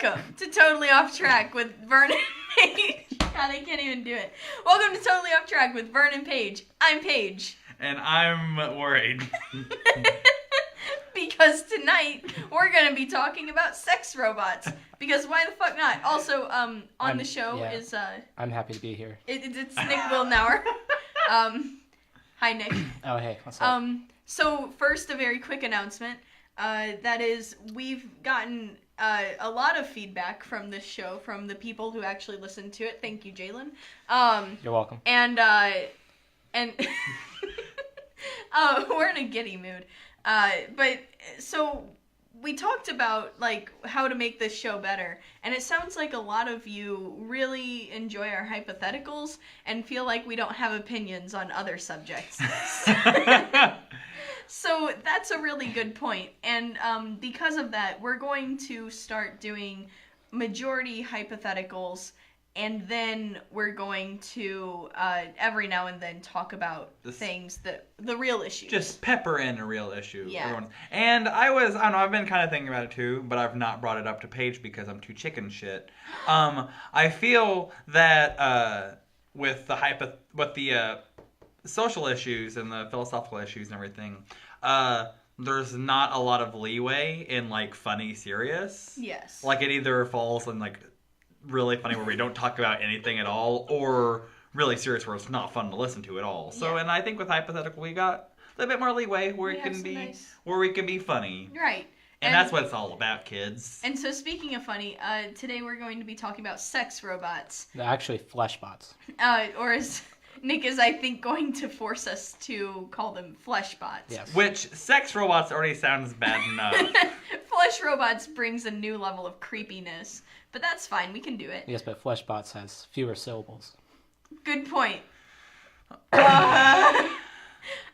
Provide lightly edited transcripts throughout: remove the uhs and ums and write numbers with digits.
Welcome to Totally Off Track with Vern and Paige. God, I can't even do it. Welcome to Totally Off Track with Vern and Paige. I'm Paige. And I'm worried. Because tonight we're going to be talking about sex robots. Because why the fuck not? Also, on the show is... I'm happy to be here. It's Nick Wildenauer. Hi, Nick. Oh, hey. What's up? So first, a very quick announcement. That is, we've gotten a lot of feedback from this show from the people who actually listened to it. Thank you, Jalen. You're welcome. And we're in a giddy mood. But so we talked about like how to make this show better, and it sounds like a lot of you really enjoy our hypotheticals and feel like we don't have opinions on other subjects. So that's a really good point. And because of that, we're going to start doing majority hypotheticals, and then we're going to every now and then talk about things that the real issues. Just pepper in a real issue. Yeah. And I don't know, I've been kind of thinking about it too, but I've not brought it up to Paige because I'm too chicken shit. I feel that with the social issues and the philosophical issues and everything, there's not a lot of leeway in like funny serious. Yes. Like it either falls in like really funny where we don't talk about anything at all, or really serious where it's not fun to listen to at all. So, and I think with hypothetical we got a little bit more leeway where it can be where we can be funny. Right. And that's what it's all about, kids. And so speaking of funny, today we're going to be talking about sex robots. They're actually flesh bots. Or as Nick is, I think, going to force us to call them flesh bots. Yes. Which sex robots already sounds bad enough. Flesh robots brings a new level of creepiness. But that's fine, we can do it. Yes, but flesh bots has fewer syllables. Good point. All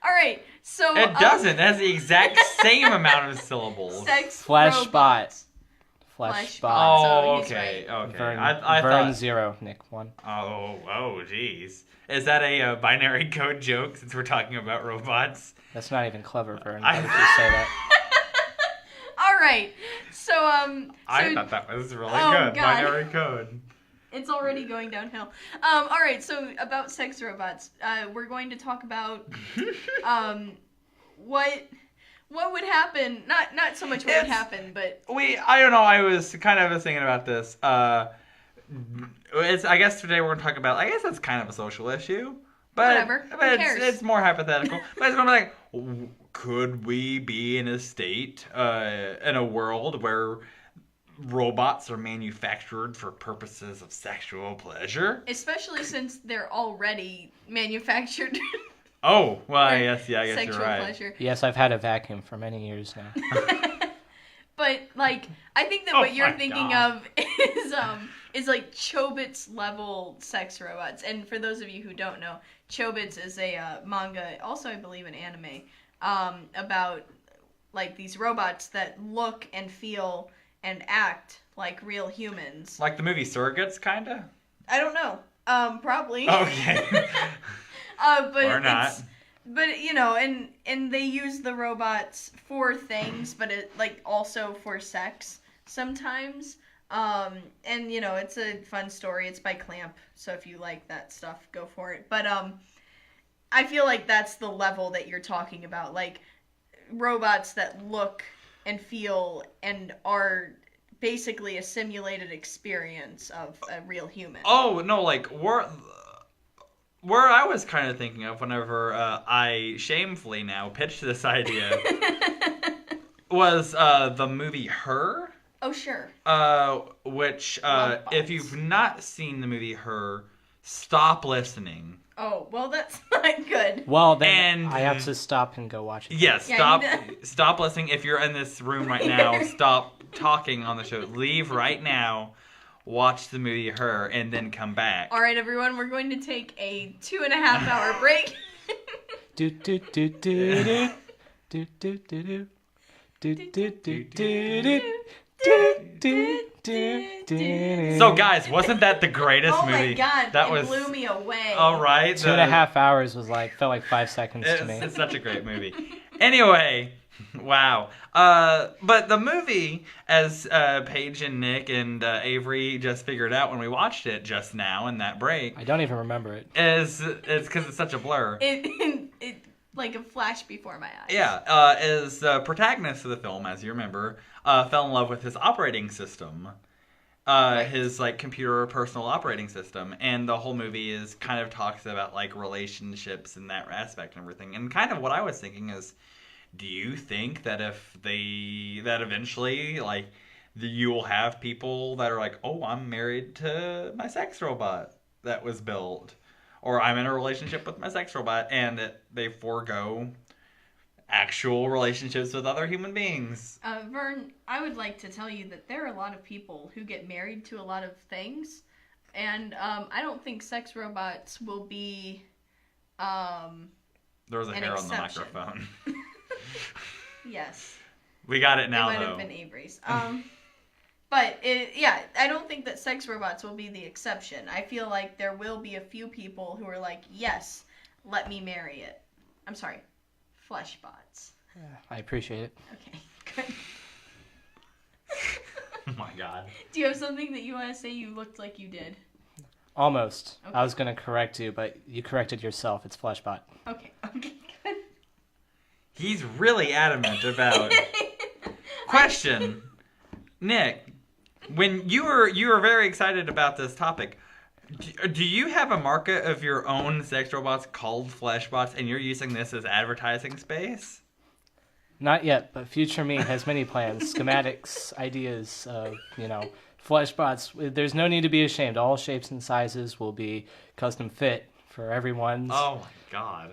right, so... It doesn't. It has the exact same amount of syllables. Sex Flesh robots. bot. Flesh bot. bot. Oh, So he's okay. right. Okay. Vern, I Vern thought... 0, Nick 1. Oh, jeez. Is that a binary code joke since we're talking about robots? That's not even clever, Vern. Why would you say that? All right, so... I thought that was really God. good. Binary code. It's already going downhill. All right, so about sex robots, we're going to talk about what would happen. Not so much what would happen, but I don't know. I was kind of thinking about this. I guess today we're going to talk about. I guess that's kind of a social issue, but whatever. Who cares? It's more hypothetical. But it's going to be like, could we be in a state, in a world where robots are manufactured for purposes of sexual pleasure? Especially since they're already manufactured. Oh, well, I guess you're sexual right. Pleasure. Yes, I've had a vacuum for many years now. But like, I think that what you're thinking of is like Chobits level sex robots. And for those of you who don't know, Chobits is a manga, also I believe an anime, about like these robots that look and feel and act like real humans. Like the movie Surrogates, kinda? I don't know. Probably. Okay. But or not. But you know, and they use the robots for things, but it like also for sex sometimes. And you know, it's a fun story. It's by Clamp, so if you like that stuff, go for it. But I feel like that's the level that you're talking about, like robots that look and feel and are basically a simulated experience of a real human. Oh, no, like, where I was kind of thinking of whenever I shamefully now pitched this idea was the movie Her. Oh, sure. Which, if you've not seen the movie Her, stop listening. Oh, well, that's not good. Well, then I have to stop and go watch it. Yes, stop listening. If you're in this room right now, stop talking on the show. Leave right now, watch the movie Her, and then come back. All right, everyone, we're going to take a 2.5 hour break. Do do do do do do do do do do do do do. So guys, wasn't that the greatest movie? Oh my god, that it blew me away. All right. 2.5 hours was felt like 5 seconds to me. It's such a great movie. Anyway, Wow. But the movie, as Paige and Nick and Avery just figured out when we watched it just now in that break, I don't even remember it. is because it's such a blur. It like a flash before my eyes. Yeah, is the protagonist of the film, as you remember, fell in love with his operating system. His like computer personal operating system, and the whole movie is kind of talks about like relationships and that aspect and everything. And kind of what I was thinking is, do you think that that eventually like you will have people that are like, oh, I'm married to my sex robot that was built, or I'm in a relationship with my sex robot, and they forego actual relationships with other human beings? Vern, I would like to tell you that there are a lot of people who get married to a lot of things, and I don't think sex robots will be There was a an hair exception. on the microphone. Yes. We got it now, It might though. have been Avery's. But I don't think that sex robots will be the exception. I feel like there will be a few people who are like, yes, let me marry it. I'm sorry, flesh bots. I appreciate it. Okay, good. Oh my god. Do you have something that you want to say? You looked like you did. Almost. Okay. I was going to correct you, but you corrected yourself. It's Fleshbot. Okay, good. He's really adamant about. Question, Nick. When you were very excited about this topic, do you have a market of your own sex robots called Fleshbots, and you're using this as advertising space? Not yet, but future me has many plans, schematics, ideas of, Fleshbots. There's no need to be ashamed. All shapes and sizes will be custom fit for everyone's. Oh my god.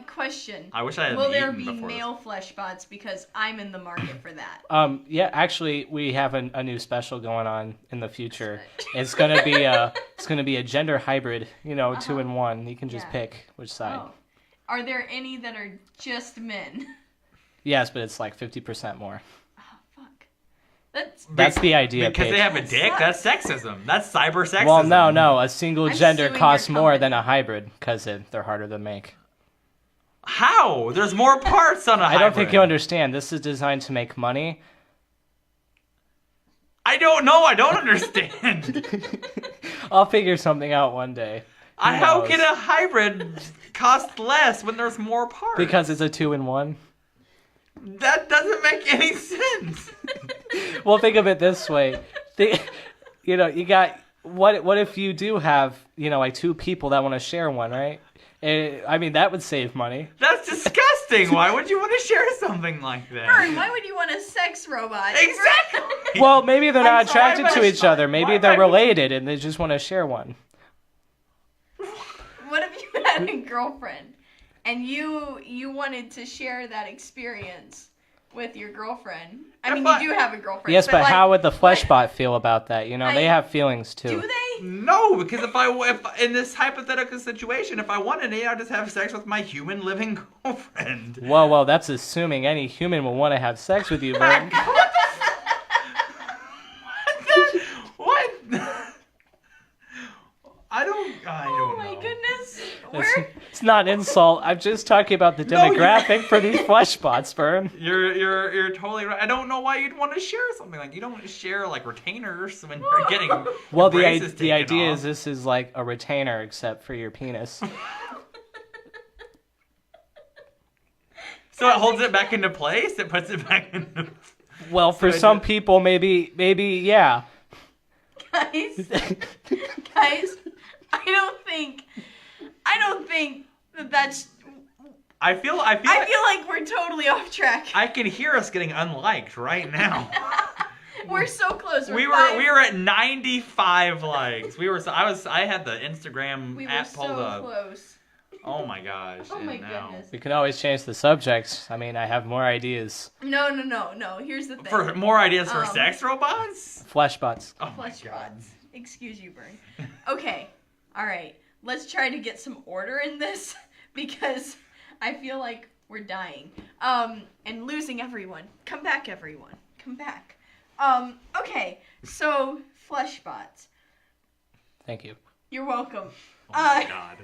Question. I wish I had Will there eaten be before this. male flesh bots? Because I'm in the market for that. Yeah, actually, we have a new special going on in the future. It's gonna be a gender hybrid, 2-in-1. You can just Yeah. pick which side. Oh. Are there any that are just men? Yes, but it's like 50% more. Oh, fuck. That's That's the idea. Because they Paige. have a dick? That's sexism. That's cyber sexism. Well, no. A single I'm gender suing costs your more company. than a hybrid because they're harder to make. How? There's more parts on a hybrid. I don't think you understand. This is designed to make money. I don't know. I don't understand. I'll figure something out one day. How knows? can a hybrid cost less when there's more parts? Because it's a 2-in-1. That doesn't make any sense. Well, think of it this way. You got what if you do have like two people that want to share one, right? That would save money. That's disgusting. Why would you want to share something like that? Vern, why would you want a sex robot? Exactly. Well, maybe they're not I'm sorry, attracted but to it's each fine. other. Maybe Why- they're why- related and they just want to share one. What if you had a girlfriend and you wanted to share that experience with your girlfriend? I mean, But- you do have a girlfriend. Yes, but like, how would the Fleshbot feel about that? They have feelings too. Do they? No, because if in this hypothetical situation, if I wanted it, I'd just have sex with my human living girlfriend. Well, that's assuming any human will want to have sex with you, Vern. What? I don't Oh know. my goodness. It's not an insult. I'm just talking about the No, you- demographic for these Fleshbots, Vern. You're totally right. I don't know why you'd want to share something like you don't share like retainers when you're getting Well, braces the taken idea off. is this is like a retainer except for your penis. So it holds it back into place. It puts it back into. Well, for I some did- people, maybe, yeah. Guys, I don't think that's. I feel I feel like we're totally off track. I can hear us getting unliked right now. We're so close. we were at 95 likes. I had the Instagram We were app so pulled up. close. Oh my gosh. Oh my and now- goodness. We can always change the subject. I mean, I have more ideas. No. Here's the thing. For more ideas for Um, sex robots? Fleshbots. Oh my Flesh god. bots. Excuse you, Vern. Okay. All right. Let's try to get some order in this because I feel like we're dying. And losing everyone. Come back, everyone. Come back. Okay. So, flesh bots. Thank you. You're welcome. Oh my god.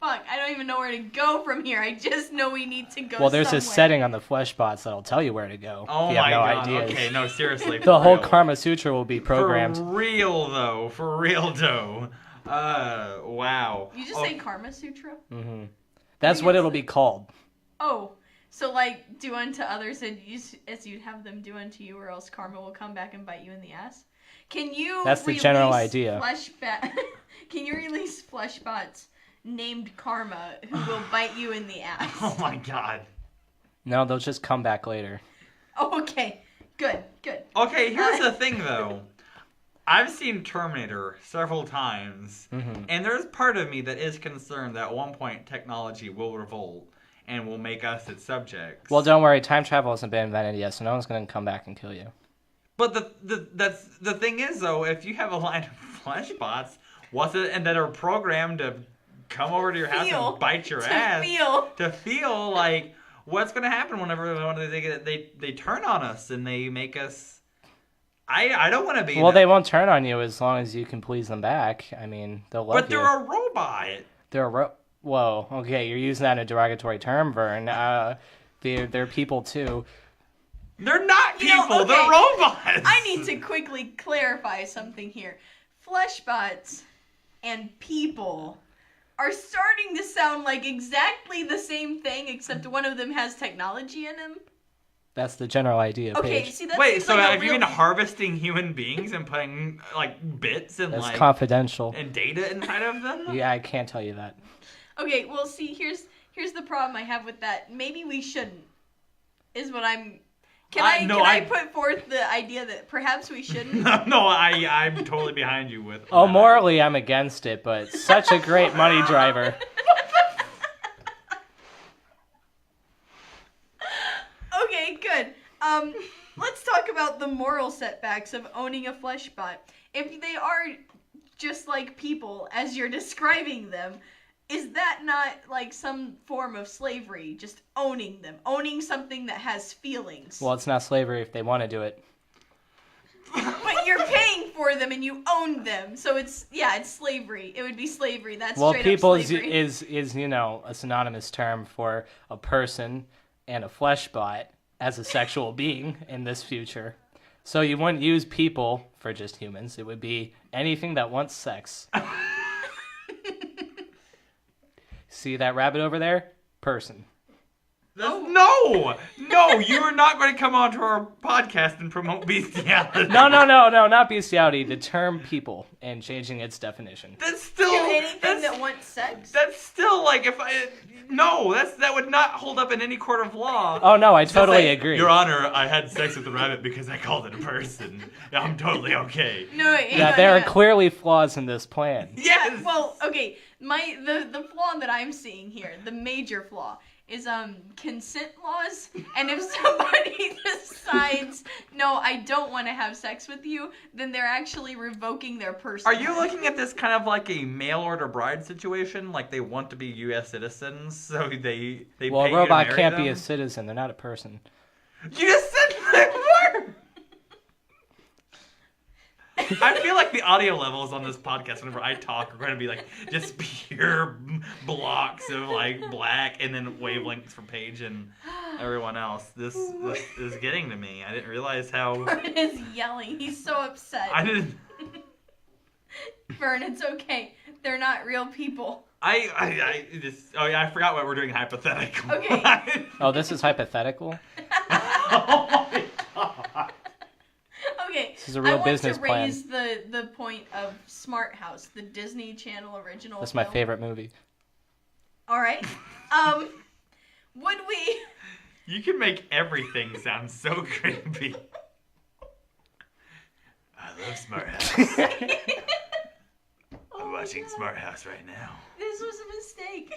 Fuck, I don't even know where to go from here. I just know we need to go Well, there's a somewhere. setting on the flesh bots that'll tell you where to go. Oh if you have my no god. ideas. Okay, no, seriously. The for whole real. Karma Sutra will be programmed. For real though. For real though. Wow. You just say Karma Sutra? Mm-hmm. That's what it'll be called. Oh, so like do unto others as you'd have them do unto you, or else karma will come back and bite you in the ass. Can you? That's the general idea. Can you release flesh bots named Karma who will bite you in the ass? Oh my god. No, they'll just come back later. Oh, okay. Good. Okay, here's the thing though. I've seen Terminator several times, and there's part of me that is concerned that at one point technology will revolt and will make us its subjects. Well, don't worry. Time travel hasn't been invented yet, so no one's going to come back and kill you. But the thing is though, if you have a line of flesh bots, and that are programmed to come over to your house and bite your ass, to feel like what's going to happen whenever they turn on us and they make us. I don't want to be. Well, they won't turn on you as long as you can please them back. I mean, they'll love you. But they're a robot. They're Whoa, okay, you're using that in a derogatory term, Vern. They're people too. They're not people. They're robots. I need to quickly clarify something here. Fleshbots and people are starting to sound like exactly the same thing, except one of them has technology in him. That's the general idea, Okay, Paige. see, that Wait, seems so like a have you real- been harvesting human beings and putting like bits and That's like confidential. and data inside of them? Yeah, I can't tell you that. Okay, well, see, here's the problem I have with that. Maybe we shouldn't. Is what I'm. Can I put forth the idea that perhaps we shouldn't? No, I'm totally behind you with. Oh, morally, I'm against it, but such a great money driver. Okay, good. Let's talk about the moral setbacks of owning a fleshbot. If they are just like people, as you're describing them, is that not like some form of slavery? Just owning them, owning something that has feelings. Well, it's not slavery if they want to do it. But you're paying for them and you own them, so it's slavery. It would be slavery. That's Well, straight people up slavery. is a synonymous term for a person and a fleshbot as a sexual being in this future. So you wouldn't use people for just humans. It would be anything that wants sex. See that rabbit over there? Person. No, you are not going to come onto our podcast and promote bestiality. No, not bestiality. The term people and changing its definition. That's still anything that wants sex. That's still like that would not hold up in any court of law. Oh no, I totally Say, agree. Your Honor, I had sex with the rabbit because I called it a person. I'm totally okay. No, Yeah, there are clearly flaws in this plan. Yes. Yeah, well, okay. The flaw that I'm seeing here, the major flaw, is consent laws. And if somebody decides, no, I don't want to have sex with you, then they're actually revoking their person. Are you looking at this kind of like a mail order bride situation? Like they want to be U.S. citizens, so they Well, pay a robot you to can't marry be a them? citizen. They're not a person. You just said that word. I feel like the audio levels on this podcast, whenever I talk, are going to be like just pure blocks of like black, and then wavelengths for Paige and everyone else. This is getting to me. I didn't realize how. Vern is yelling. He's so upset. I didn't. Vern, it's okay. They're not real people. I forgot what we're doing hypothetical. Okay. Oh, this is hypothetical? Oh my god. Okay. This is a real business I want to raise the point of Smart House, the Disney Channel original. That's my film. favorite movie. All right. Would we? You can make everything sound so creepy. I love Smart House. I'm watching Smart House right now. This was a mistake.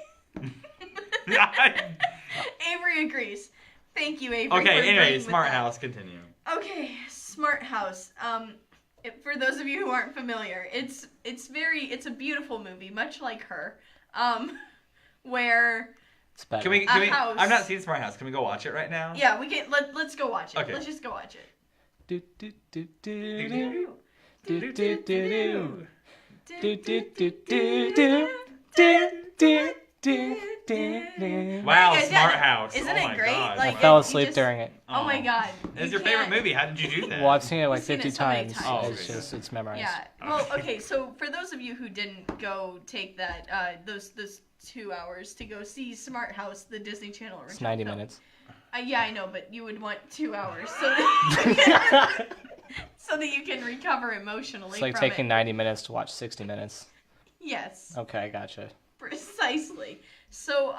Avery agrees. Thank you, Avery. Okay, for anyway, agreeing with Smart that. House, continue. Okay, Smart House. For those of you who aren't familiar, it's a beautiful movie, much like Her. Where It's better. Can we? house. I've not seen Smart House. Can we go watch it right now? yeah, we can let's go watch it. Okay. Let's just go watch it. Do do do do do do do do do do do do do do do do Wow, Guys, Smart House. Isn't Oh it my great? God. Like, I fell you asleep just- during it. Oh my god. It's You your favorite can't- movie. How did you do that? Well, I've seen it like You've seen 50 it so many times. times. It's memorized. Yeah. Well, okay. So for those of you who didn't go take that those 2 hours to go see Smart House, the Disney Channel original It's 90 film. minutes. Yeah, I know, but you would want 2 hours so that so that you can recover emotionally. It's like from taking it. 90 minutes to watch 60 minutes. Yes. Okay, gotcha. Precisely. So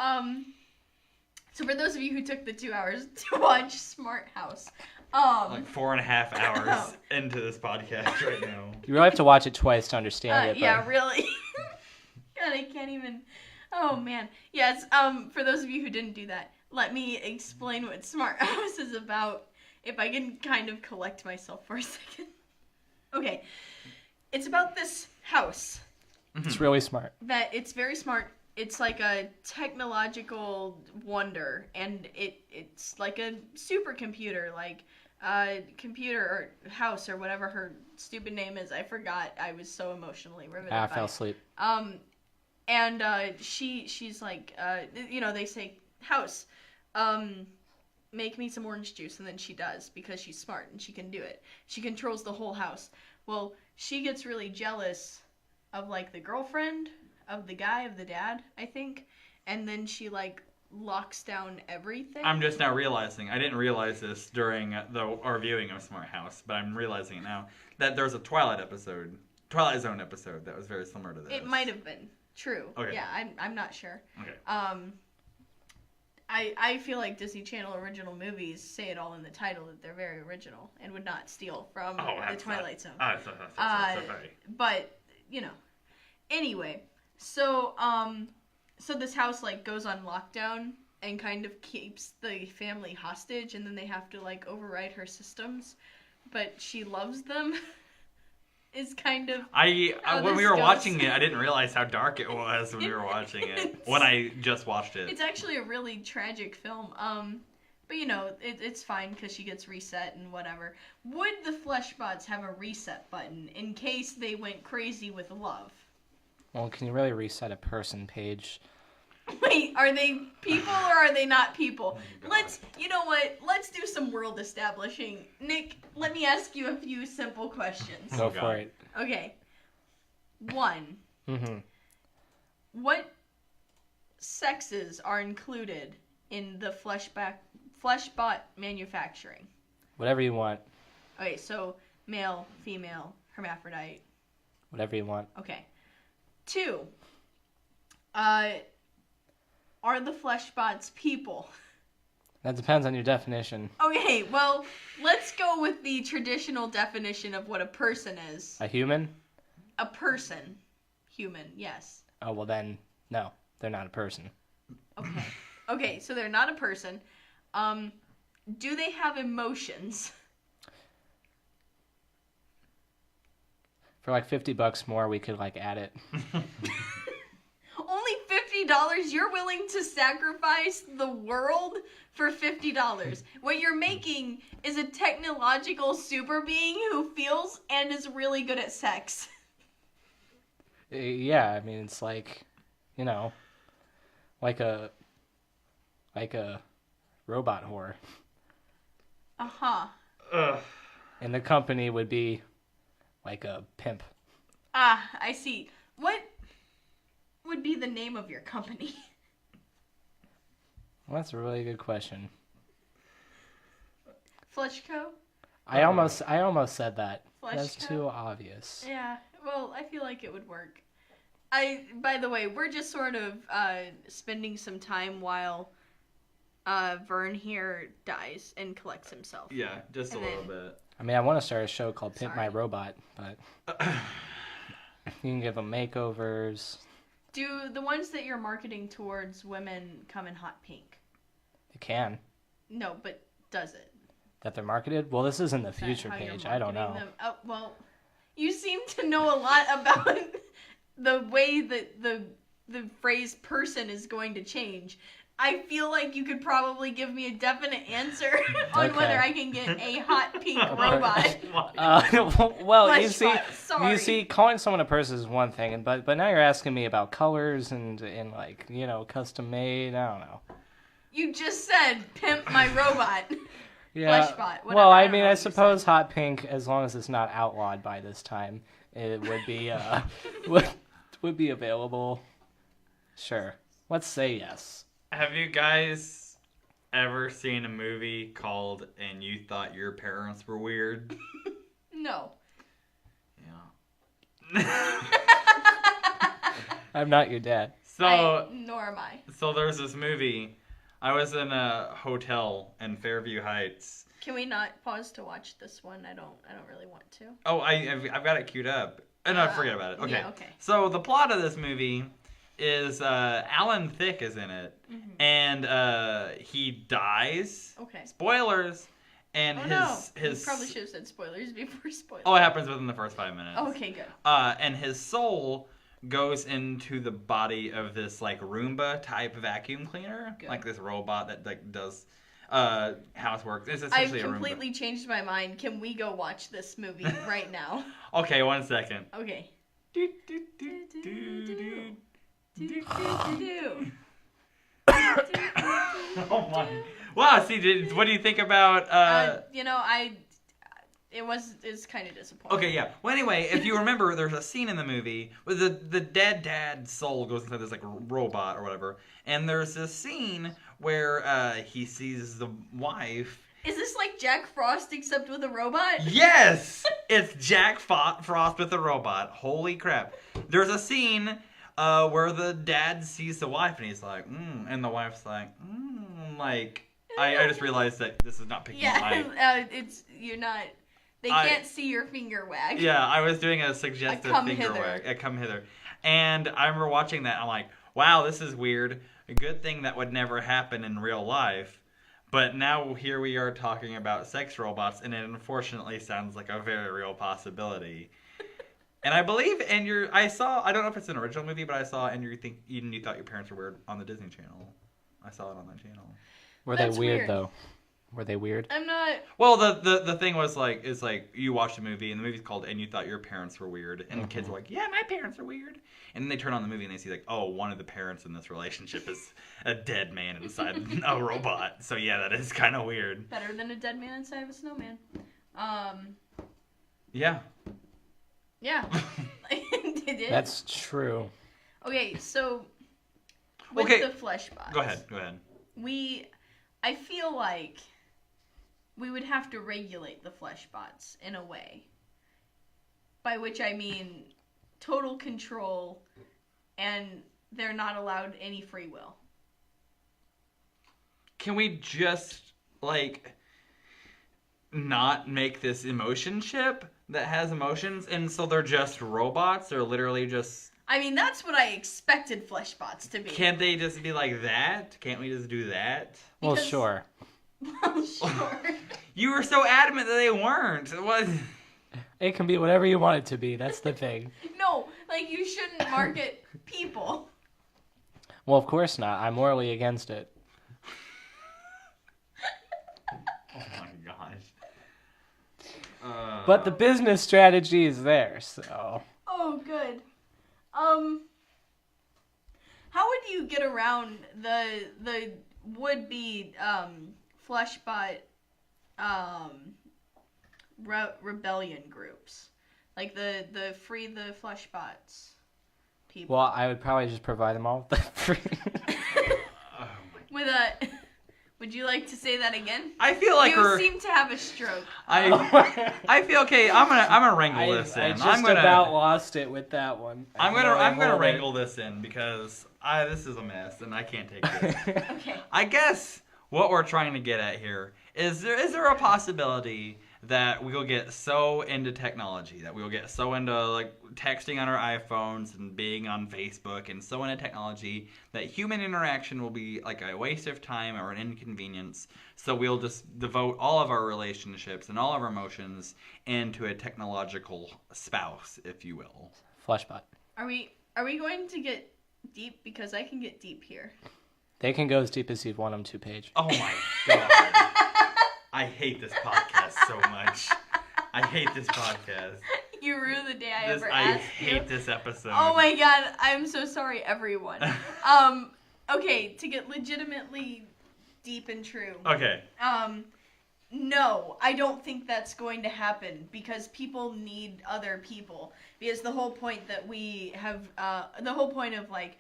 so for those of you who took the 2 hours to watch Smart House, Like 4.5 hours into this podcast right now. You really have to watch it twice to understand it. yeah, But really. God, I can't even. Oh man. Yes. For those of you who didn't do that, let me explain what Smart House is about. If I can kind of collect myself for a second. Okay. It's about this house it's really smart. that it's very smart. It's like a technological wonder, and it's like a supercomputer, like computer or house or whatever her stupid name is. I forgot. I was so emotionally riveted I by fell it. asleep. And she's like, they say, house, make me some orange juice, and then she does, because she's smart and she can do it. She controls the whole house. Well, she gets really jealous of like the girlfriend of the guy, of the dad, I think, and then she like locks down everything. I'm just now realizing, I didn't realize this during our viewing of Smart House, but I'm realizing it now, that there's a Twilight Zone episode that was very similar to this. It might have been true. Okay. Yeah, I'm not sure. Okay. I feel like Disney Channel original movies say it all in the title that they're very original and would not steal from the Twilight Zone. So sorry. But anyway, so this house like goes on lockdown and kind of keeps the family hostage, and then they have to like override her systems, but she loves them. Is kind of when we this were goes. watching it, I didn't realize how dark it was when we were watching it. When I just watched it. It's actually a really tragic film. But it's fine because she gets reset and whatever. Would the Fleshbots have a reset button in case they went crazy with love? Well, can you really reset a person, Paige? Wait, are they people or are they not people? Oh Let's do some world establishing. Nick, let me ask you a few simple questions. Go God. for it. Okay. 1. Mm-hmm. What sexes are included in the Fleshbot manufacturing? Whatever you want. Okay, so male, female, hermaphrodite. Whatever you want. Okay. 2. Are the Fleshbots people? That depends on your definition. Okay, well, let's go with the traditional definition of what a person is. A human? A person. Human, yes. Oh, well then, no. They're not a person. Okay. Okay, so they're not a person. Do they have emotions? For like $50 more, we could like add it. Only $50? You're willing to sacrifice the world for $50. What you're making is a technological super being who feels and is really good at sex. Yeah, I mean, it's like, like a robot whore. Uh-huh. Ugh. And the company would be like a pimp. Ah, I see. What would be the name of your company? Well, that's a really good question. Fleshco? I almost said that. Fleshco? That's too obvious. Yeah, well, I feel like it would work. By the way, we're just sort of spending some time while Vern here dies and collects himself. Yeah, just And a little then- bit. I mean, I want to start a show called Pimp My Sorry. Robot, but you can give them makeovers. Do the ones that you're marketing towards women come in hot pink? You can. No, but does it? That they're marketed? Well, this isn't the Is that future how you're page. I don't know. marketing them? Oh, well, you seem to know a lot about the way that the phrase person is going to change. I feel like you could probably give me a definite answer on Okay. whether I can get a hot pink robot. Well, Sorry. you see, calling someone a person is one thing, but now you're asking me about colors and like custom made. I don't know. You just said pimp my robot. Yeah. Fleshbot, whatever, Well, I I don't mean, know I what you suppose said. hot pink, as long as it's not outlawed by this time, it would be would be available. Sure. Let's say yes. Have you guys ever seen a movie called "And You Thought Your Parents Were Weird"? No. Yeah. I'm not your dad. Nor am I. So there's this movie. I was in a hotel in Fairview Heights. Can we not pause to watch this one? I don't really want to. Oh, I've got it queued up. No, forget about it. Okay. Yeah, okay. So the plot of this movie is Alan Thicke is in it, and he dies. Okay. Spoilers. And You probably should have said spoilers before spoilers. Oh, it happens within the first 5 minutes. Okay, good. And his soul goes into the body of this like Roomba type vacuum cleaner, Good. like this robot that like does housework. It's I've essentially a Roomba. completely changed my mind. Can we go watch this movie right now? Okay, 1 second. Okay. Oh my! Wow. See, what do you think about? It's kind of disappointing. Okay, yeah. Well, anyway, if you remember, there's a scene in the movie where the dead dad's soul goes inside this like robot or whatever, and there's this scene where he sees the wife. Is this like Jack Frost except with a robot? Yes, it's Jack Frost with a robot. Holy crap! There's a scene where the dad sees the wife and he's like, and the wife's like, like. I just realized that this is not picking up my... you're not... They can't see your finger wag. Yeah, I was doing a suggestive come finger hither. wag. A come hither. And I remember watching that, I'm like, wow, this is weird. A good thing that would never happen in real life. But now here we are talking about sex robots, and it unfortunately sounds like a very real possibility. And I believe, I don't know if it's an original movie, but I saw And You Thought Your Parents Were Weird on the Disney Channel. I saw it on that channel. Were That's they weird, weird. though? Were they weird? I'm not... Well, the thing was it's like you watch the movie, and the movie's called And You Thought Your Parents Were Weird, and the kids are like, yeah, my parents are weird. And then they turn on the movie and they see like, oh, one of the parents in this relationship is a dead man inside a robot. So yeah, that is kind of weird. Better than a dead man inside of a snowman. Yeah. Yeah. It is. That's true. Okay, so... With Okay. the Fleshbots. Go ahead. I feel like we would have to regulate the Fleshbots in a way. By which I mean total control, and they're not allowed any free will. Can we just not make this emotion chip that has emotions, and so they're just robots? They're literally just... I mean, that's what I expected Fleshbots to be. Can't they just be like that? Can't we just do that? Well, Because- sure. Well, sure. You were so adamant that they weren't. What? It can be whatever you want it to be. That's the thing. No, like, you shouldn't market people. Well, of course not. I'm morally against it. Oh my gosh. But the business strategy is there, so... Oh, good. How would you get around the would-be Fleshbot rebellion groups, like the Free the Fleshbots people? Well, I would probably just provide them all with the free... With a, would you like to say that again? I feel like you seem to have a stroke. I feel okay. I'm gonna wrangle this in. I just I'm gonna about lost it with that one. I'm gonna hold it. wrangle this in because this is a mess and I can't take this. Okay. I guess what we're trying to get at here is there a possibility that we'll get so into technology, that we'll get so into like texting on our iPhones and being on Facebook and so into technology that human interaction will be like a waste of time or an inconvenience. So we'll just devote all of our relationships and all of our emotions into a technological spouse, if you will. Fleshbot. Are we going to get deep? Because I can get deep here. They can go as deep as you'd want them to, Paige. Oh my god. I hate this podcast so much. I hate this podcast. You ruined the day I ever I asked hate you. this episode. Oh my god, I'm so sorry, everyone. Okay, to get legitimately deep and true. Okay. No, I don't think that's going to happen because people need other people. Because the whole point that we have, the whole point of like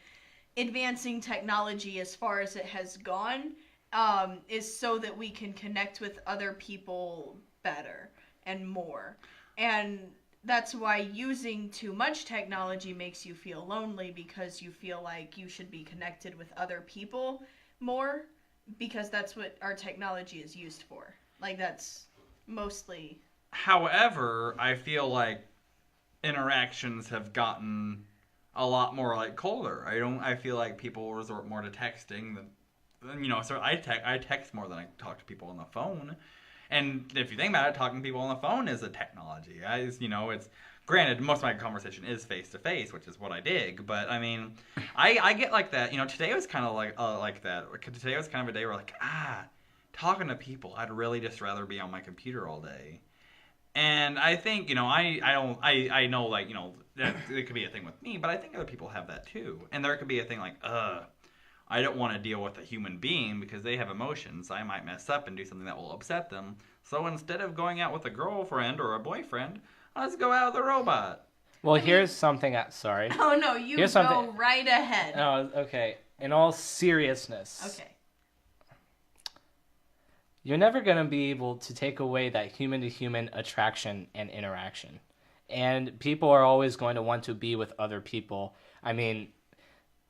advancing technology as far as it has gone, is so that we can connect with other people better and more. And that's why using too much technology makes you feel lonely because you feel like you should be connected with other people more because that's what our technology is used for. Like, that's mostly... However, I feel like interactions have gotten a lot more, like, colder. I feel like people resort more to texting than, so I text more than I talk to people on the phone. And if you think about it, talking to people on the phone is a technology. It's... Granted, most of my conversation is face-to-face, which is what I dig, but, I mean, I get like that. Today was kind of like that. Today was kind of a day where, like, talking to people, I'd really just rather be on my computer all day. And I think, I know, like, that it could be a thing with me, but I think other people have that too. And there could be a thing like, I don't want to deal with a human being because they have emotions. I might mess up and do something that will upset them. So instead of going out with a girlfriend or a boyfriend, let's go out with a robot. Well, here's something. Sorry. Oh, no, you go right ahead. Oh, okay. In all seriousness. Okay. You're never going to be able to take away that human-to-human attraction and interaction. And people are always going to want to be with other people. I mean,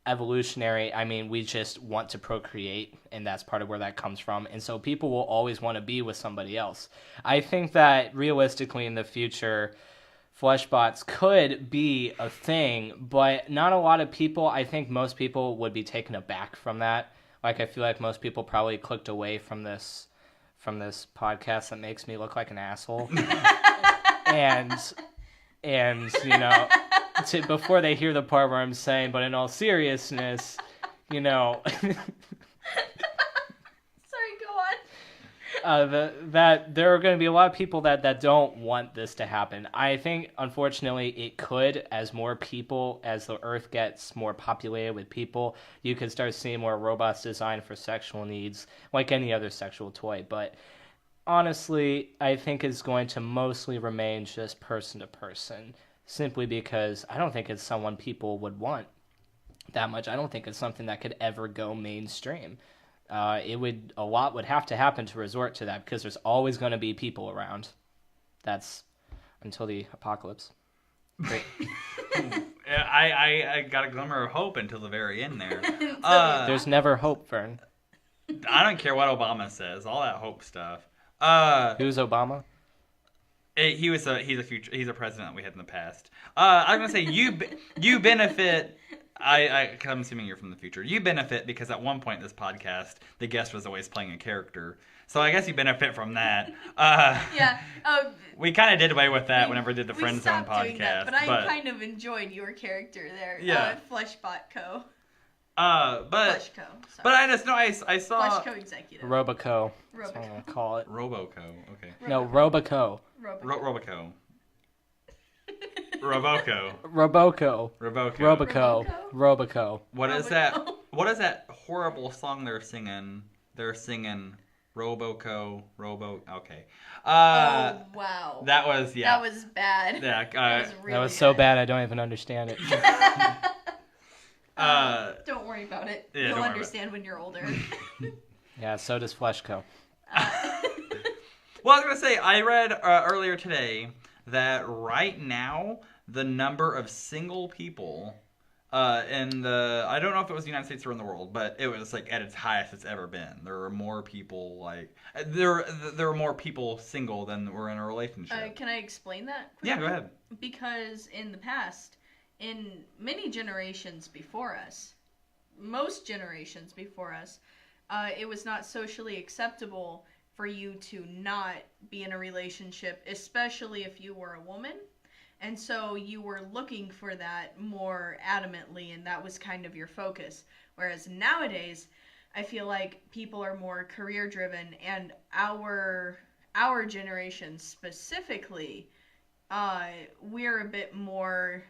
evolutionary, we just want to procreate, and that's part of where that comes from. And so people will always want to be with somebody else. I think that realistically in the future, fleshbots could be a thing, but not a lot of people. I think most people would be taken aback from that. Like, I feel like most people probably clicked away from this podcast that makes me look like an asshole. and before they hear the part where I'm saying, but in all seriousness, Sorry, go on. That there are going to be a lot of people that don't want this to happen. I think, unfortunately, it could, as the Earth gets more populated with people, you could start seeing more robots designed for sexual needs, like any other sexual toy. But honestly, I think it's going to mostly remain just person to person, simply because I don't think it's someone people would want that much. I don't think it's something that could ever go mainstream. A lot would have to happen to resort to that because there's always going to be people around. That's until the apocalypse. Great. I got a glimmer of hope until the very end there. There's never hope, Vern. I don't care what Obama says. All that hope stuff. Who's Obama? He's a president we had in the past. I was gonna say you benefit. Cause I'm assuming you're from the future. You benefit because at one point in this podcast, the guest was always playing a character. So I guess you benefit from that. Yeah. We kind of did away with that whenever we did the Friend Zone podcast. That, but I kind of enjoyed your character there. Yeah. Fleshbot Co. Fleshco. Sorry. But I just know I saw Fleshco executive. Roboco. That's what I'm gonna call it. Roboco. Okay. No, Roboco. Roboco. Roboco. Roboco. Roboco. Roboco. What is that? What is that horrible song they're singing? They're singing Roboco. Okay. Oh wow. That was That was bad. Yeah. That was so bad I don't even understand it. Don't worry about it. Yeah, You'll understand when you're older. Yeah, so does Fleshco. Well, I was going to say, I read earlier today that right now, the number of single people I don't know if it was the United States or in the world, but it was like at its highest it's ever been. There are more people there are more people single than were in a relationship. Can I explain that quickly? Yeah, go ahead. Because in the past, in many generations before us, most generations before us, it was not socially acceptable for you to not be in a relationship, especially if you were a woman. And so you were looking for that more adamantly, and that was kind of your focus. Whereas nowadays, I feel like people are more career driven, and our generation specifically, we're a bit more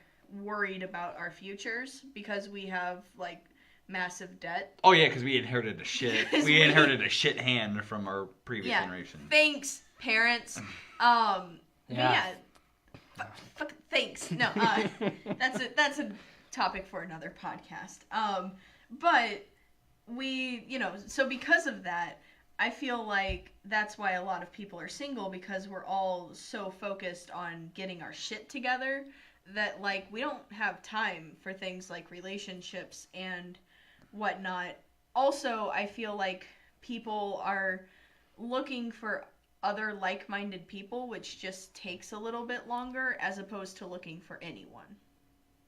worried about our futures because we have like massive debt. Oh yeah, because we inherited a shit. We inherited a shit hand from our previous generation. Thanks, parents. Thanks. No, that's a topic for another podcast. But we, so because of that, I feel like that's why a lot of people are single, because we're all so focused on getting our shit together that like we don't have time for things like relationships and whatnot. Also, I feel like people are looking for other like-minded people, which just takes a little bit longer as opposed to looking for anyone.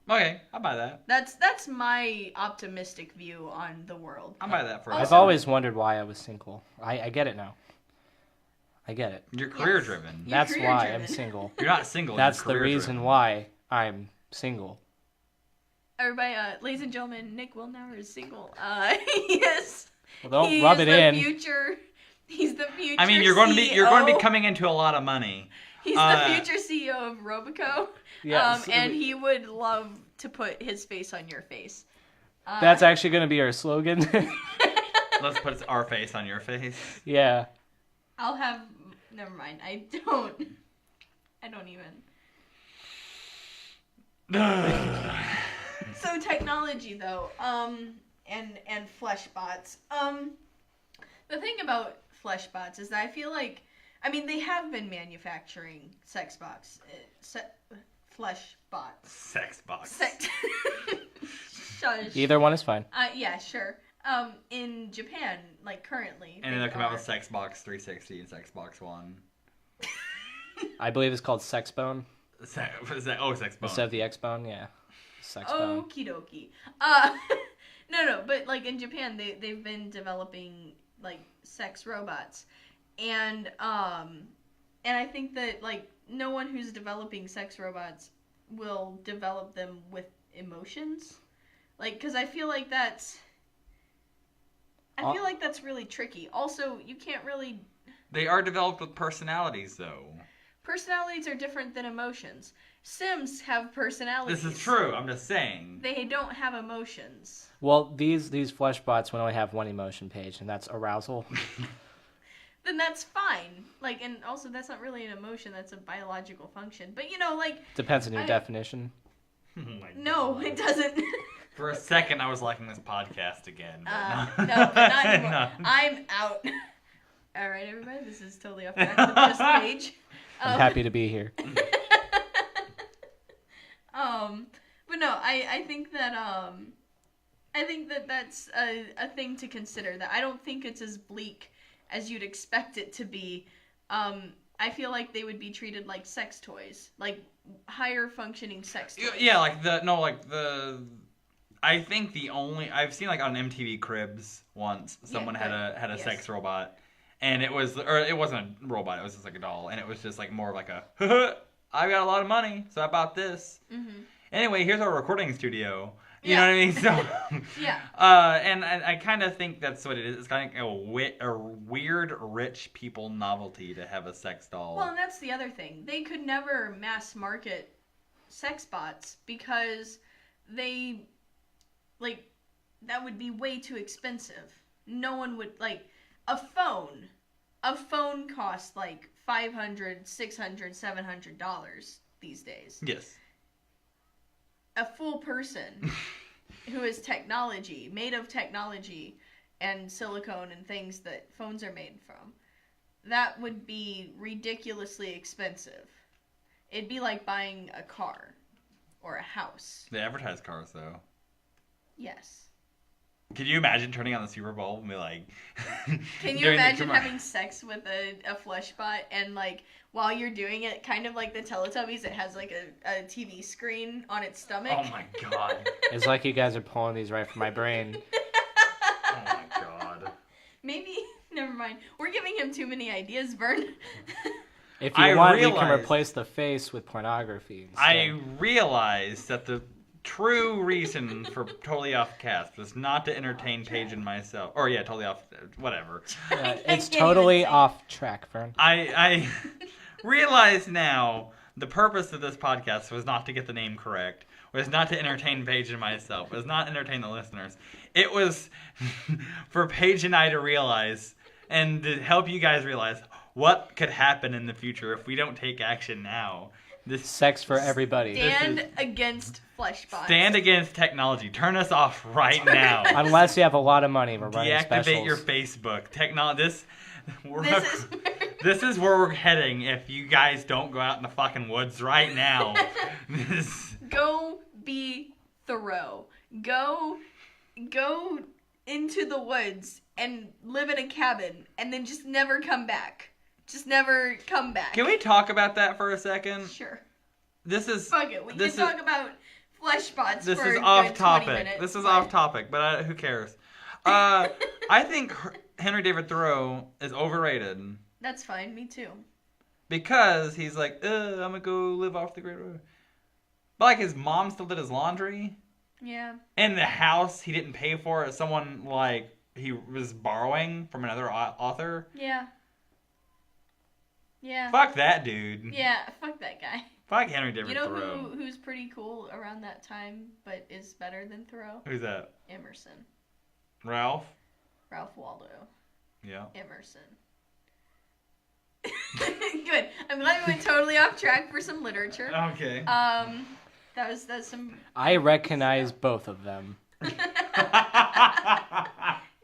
Okay, I'll buy that. That's my optimistic view on the world. I'll buy that for I've always wondered why I was single. I get it now. I get it. You're career driven. That's career why driven. I'm single. You're not single. That's you're the reason driven. why I'm single. Everybody, ladies and gentlemen, Nick Wilnauer is single. Yes. Well, don't rub it in. He's the future. I mean, you're going to be coming into a lot of money. He's the future CEO of Roboto. Yes. And he would love to put his face on your face. That's actually going to be our slogan. Let's put our face on your face. Yeah. I'll have. Never mind. I don't even. So technology though, and flesh bots. The thing about flesh bots is that I feel like, I mean, they have been manufacturing sex bots, flesh bots. Sex box. Shush. Either one is fine. Yeah, sure. In Japan, like currently. And then they'll come out with Sex Box 360 and Sex Box 1. I believe it's called Sex Bone. Sex Bone. Instead of the X Bone, yeah. Sex Bone. Okie dokie. No, but like in Japan, they've been developing like sex robots, and I think that like no one who's developing sex robots will develop them with emotions, like because I feel like that's really tricky. Also, you can't really. They are developed with personalities, though. Personalities are different than emotions. Sims have personalities. This is true. I'm just saying. They don't have emotions. Well, these flesh bots will only have one emotion page, and that's arousal. Then that's fine. Like, and also that's not really an emotion. That's a biological function. But like. Depends on your definition. Oh my No, God. it doesn't. For a second, I was liking this podcast again. But no, but not anymore. No. I'm out. All right, everybody. This is totally off track with just Paige. I'm happy to be here. But no, I think that that's a thing to consider. That I don't think it's as bleak as you'd expect it to be. I feel like they would be treated like sex toys, like higher functioning sex toys. Yeah, I think I've seen like on MTV Cribs once someone had a sex robot, and it wasn't a robot, it was just like a doll, and it was just like more of like a I got a lot of money, so I bought this. Mm-hmm. Anyway, here's our recording studio. You know what I mean? So yeah. And I kind of think that's what it is. It's kind of a weird rich people novelty to have a sex doll. Well, and that's the other thing. They could never mass market sex bots because they, like, that would be way too expensive. No one would, like, a phone costs like $500, $600, $700 these days. Yes. A full person who is made of technology and silicone and things that phones are made from, that would be ridiculously expensive. It'd be like buying a car or a house. They advertise cars, though. Yes. Could you imagine turning on the Super Bowl and be like... Can you imagine having sex with a flesh bot and, like, while you're doing it, kind of like the Teletubbies, it has, like, a TV screen on its stomach? Oh, my God. It's like you guys are pulling these right from my brain. Oh, my God. Maybe... Never mind. We're giving him too many ideas, Vern. If you want, you can replace the face with pornography instead. I realized that the true reason for totally off cast was not to entertain Paige and myself. Or yeah, totally off. Whatever. It's totally off track, Vern. I realize now the purpose of this podcast was not to get the name correct. Was not to entertain Paige and myself. It was not entertain the listeners. It was for Paige and I to realize and to help you guys realize what could happen in the future if we don't take action now. This Sex for everybody. Stand against Fleshbots. Stand against technology. Turn us off right now. Unless you have a lot of money, we're running Deactivate specials. your Facebook. This is where we're heading if you guys don't go out in the fucking woods right now. Go be Thoreau. Go into the woods and live in a cabin and then just never come back. Just never come back. Can we talk about that for a second? Sure. This is Fuck it. We can talk about Fleshbots This for is a off good 20 topic. minutes, This is but- off topic, but who cares? I think Henry David Thoreau is overrated That's fine. Me too. because he's like, I'm gonna go live off the Great River. But like his mom still did his laundry. Yeah. And the house he didn't pay for is someone like he was borrowing from another author. Yeah. Yeah. Fuck that dude. Yeah. Fuck that guy. Fuck Henry David You know Thoreau. who's pretty cool around that time, but is better than Thoreau? Who's that? Emerson. Ralph? Ralph Waldo Yeah. Emerson. Good. I'm glad we went totally off track for some literature. Okay. That's some. I recognize both of them.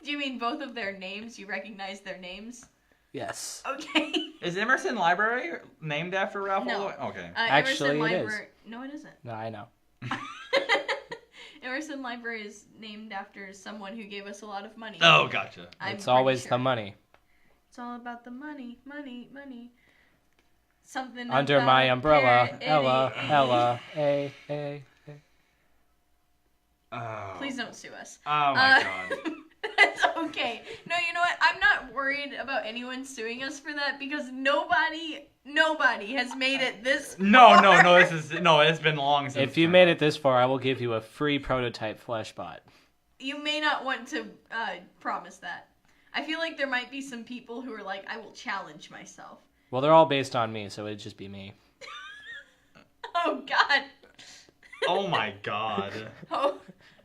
Do you mean both of their names? You recognize their names? Yes. Okay. Is Emerson Library named after Ralph No. Waldo? Okay. Actually, Emerson it Library. No, it isn't. No, I know. Emerson Library is named after someone who gave us a lot of money. Oh, gotcha. I'm It's pretty always sure. the money. It's all about the money, money, money. Something Under about my umbrella, parrot, Ella, itty, Ella, a. Oh. Please don't sue us. Oh my god. That's okay. No, you know what? I'm not worried about anyone suing us for that because nobody has made it this No, far. it's been long since. If you made it this far, I will give you a free prototype Fleshbot. You may not want to promise that. I feel like there might be some people who are like, I will challenge myself. Well, they're all based on me, so it'd just be me. Oh, God. Oh my god.